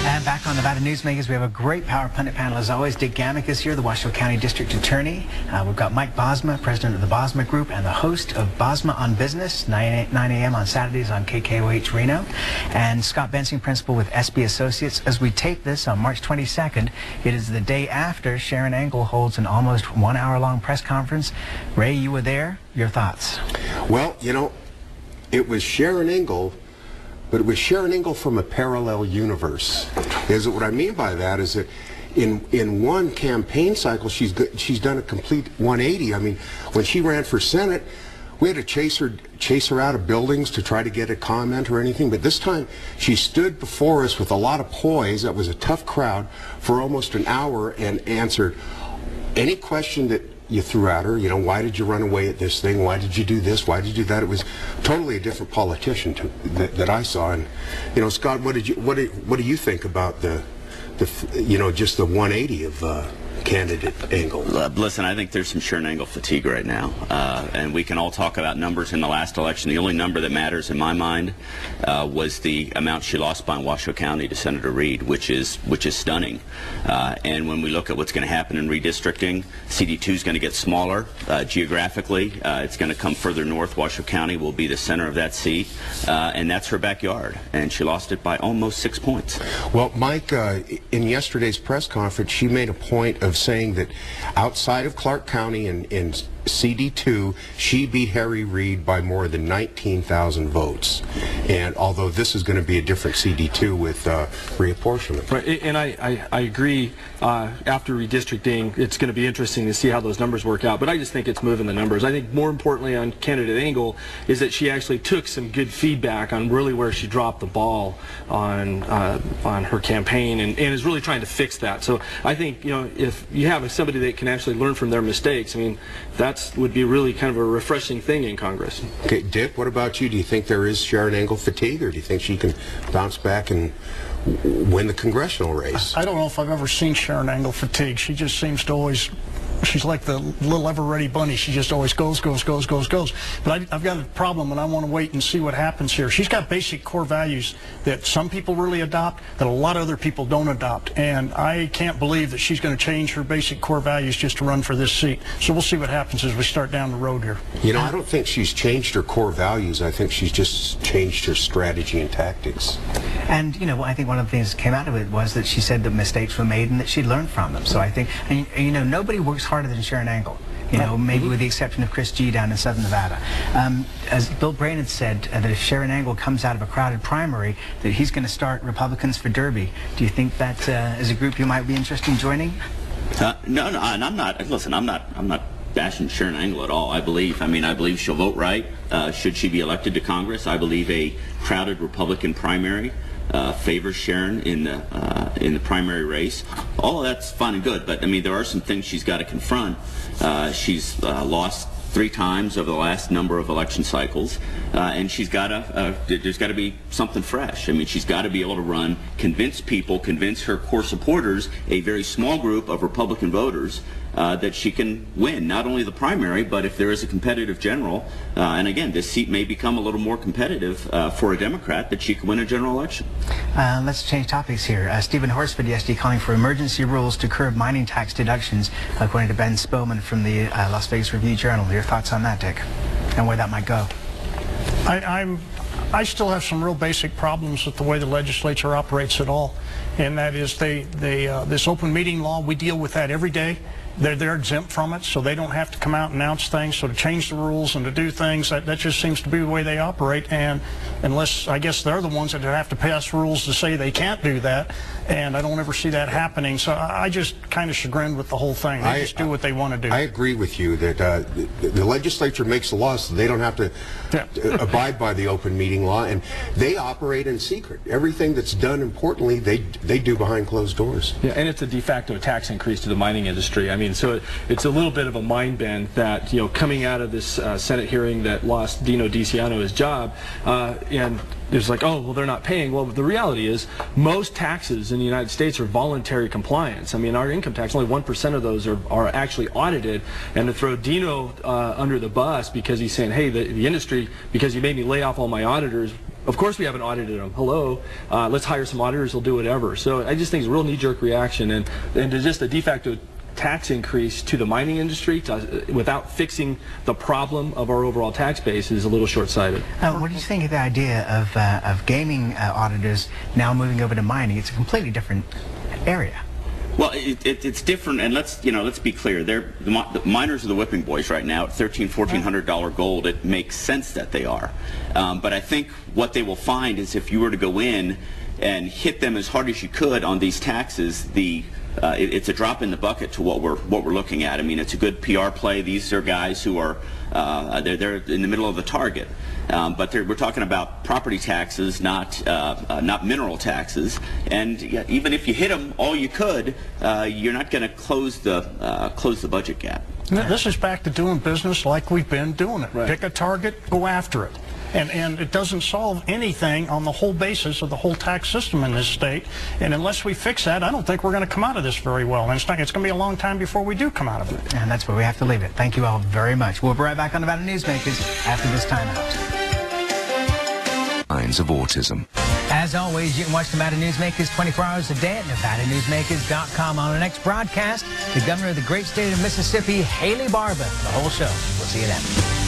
And back on Nevada Newsmakers, we have a great Power Pundit panel as always. Dick Gamick is here, the Washoe County District Attorney. We've got Mike Bosma, President of the Bosma Group, and the host of Bosma on Business, 9 a.m. on Saturdays on KKOH Reno. And Scott Bensing, Principal with SB Associates. As we tape this on March 22nd, it is the day after Sharon Engel holds an almost 1 hour long press conference. Ray, you were there. Your thoughts? Well, you know, it was Sharon Engel, but it was Sharon Engel from a parallel universe. What I mean by that is that in one campaign cycle, she's done a complete 180. I mean, when she ran for Senate, we had to chase her out of buildings to try to get a comment or anything. But this time, she stood before us with a lot of poise. That was a tough crowd for almost an hour and answered any question that you threw at her. You know, why did you run away at this thing? Why did you do this? Why did you do that? It was totally a different politician that I saw. And you know, Scott, what do you think about the you know, just the 180 of candidate Engel? Listen, I think there's some Sharon Engel fatigue right now, and we can all talk about numbers in the last election. The only number that matters in my mind was the amount she lost by in Washoe County to Senator Reed, which is stunning. And when we look at what's going to happen in redistricting, CD2 is going to get smaller geographically. It's going to come further north. Washoe County will be the center of that seat, and that's her backyard. And she lost it by almost 6 points. Well, Mike, in yesterday's press conference, she made a point of saying that outside of Clark County in CD2, she beat Harry Reid by more than 19,000 votes. And although this is going to be a different CD2 with reapportionment. Right, and I agree. After redistricting, it's going to be interesting to see how those numbers work out. But I just think it's moving the numbers. I think more importantly on candidate Engel is that she actually took some good feedback on really where she dropped the ball on her campaign and is really trying to fix that. So I think, you know, if you have somebody that can actually learn from their mistakes, I mean, that would be really kind of a refreshing thing in Congress. Okay, Dick, what about you? Do you think there is Sharon Engel fatigue, or do you think she can bounce back and win the congressional race? I don't know if I've ever seen Sharon Engel fatigue. She just seems to always, she's like the little ever-ready bunny. She just always goes. But I've got a problem, and I want to wait and see what happens here. She's got basic core values that some people really adopt, that a lot of other people don't adopt. And I can't believe that she's going to change her basic core values just to run for this seat. So we'll see what happens as we start down the road here. You know, I don't think she's changed her core values. I think she's just changed her strategy and tactics. And, you know, I think one of the things that came out of it was that she said that mistakes were made and that she learned from them. So I think, and, you know, nobody works harder than Sharon Engel. You know, maybe with the exception of Chris G. down in Southern Nevada. As Bill Brainerd said, that if Sharon Engel comes out of a crowded primary, that he's going to start Republicans for Derby. Do you think that as a group you might be interested in joining? No, and I'm not. Listen, I'm not bashing Sharon Engel at all. I believe she'll vote right should she be elected to Congress. I believe a crowded Republican primary favors Sharon in the primary race. All of that's fine and good, but I mean, there are some things she's got to confront. She's lost 3 times over the last number of election cycles, and she's got to. There's got to be something fresh. I mean, she's got to be able to run, convince her core supporters, a very small group of Republican voters, that she can win not only the primary, but if there is a competitive general, and again, this seat may become a little more competitive for a Democrat, that she can win a general election. Let's change topics here. Stephen Horsford yesterday calling for emergency rules to curb mining tax deductions, according to Ben Spillman from the Las Vegas Review-Journal. Your thoughts on that, Dick, and where that might go? I still have some real basic problems with the way the legislature operates at all, and that is this open meeting law, we deal with that every day. They're exempt from it, so they don't have to come out and announce things. So to change the rules and to do things, that just seems to be the way they operate. And unless, I guess they're the ones that have to pass rules to say they can't do that, and I don't ever see that happening. So I just kind of chagrined with the whole thing. They just do what they want to do. I agree with you that the legislature makes the law, so they don't have to abide by the open meeting law, and they operate in secret. Everything that's done importantly, they do behind closed doors. Yeah, and it's a de facto tax increase to the mining industry. I mean, so it's a little bit of a mind bend that, you know, coming out of this Senate hearing that lost Dino DiCiano his job, and it's like, oh, well, they're not paying. Well, the reality is most taxes in the United States are voluntary compliance. I mean, our income tax, only 1% of those are actually audited. And to throw Dino under the bus because he's saying, hey, the industry, because you made me lay off all my auditors, Of course we haven't audited them. Hello, let's hire some auditors, they'll do whatever. So I just think it's a real knee-jerk reaction, and just a de facto tax increase to the mining industry without fixing the problem of our overall tax base is a little short-sighted. What do you think of the idea of gaming auditors now moving over to mining? It's a completely different area. Well, it's different, and let's be clear. The miners are the whipping boys right now at $1,400 gold. It makes sense that they are, but I think what they will find is if you were to go in and hit them as hard as you could on these taxes, it's a drop in the bucket to what we're looking at. I mean, it's a good PR play. These are guys who are they're in the middle of the target, but we're talking about property taxes, not mineral taxes. And even if you hit them all you could, you're not going to close the budget gap. This is back to doing business like we've been doing it. Right. Pick a target, go after it. And it doesn't solve anything on the whole basis of the whole tax system in this state. And unless we fix that, I don't think we're going to come out of this very well. And it's going to be a long time before we do come out of it. And that's where we have to leave it. Thank you all very much. We'll be right back on Nevada Newsmakers after this timeout. Signs of autism. As always, you can watch Nevada Newsmakers 24 hours a day at NevadaNewsmakers.com. On our next broadcast, the governor of the great state of Mississippi, Haley Barbour. The whole show. We'll see you then.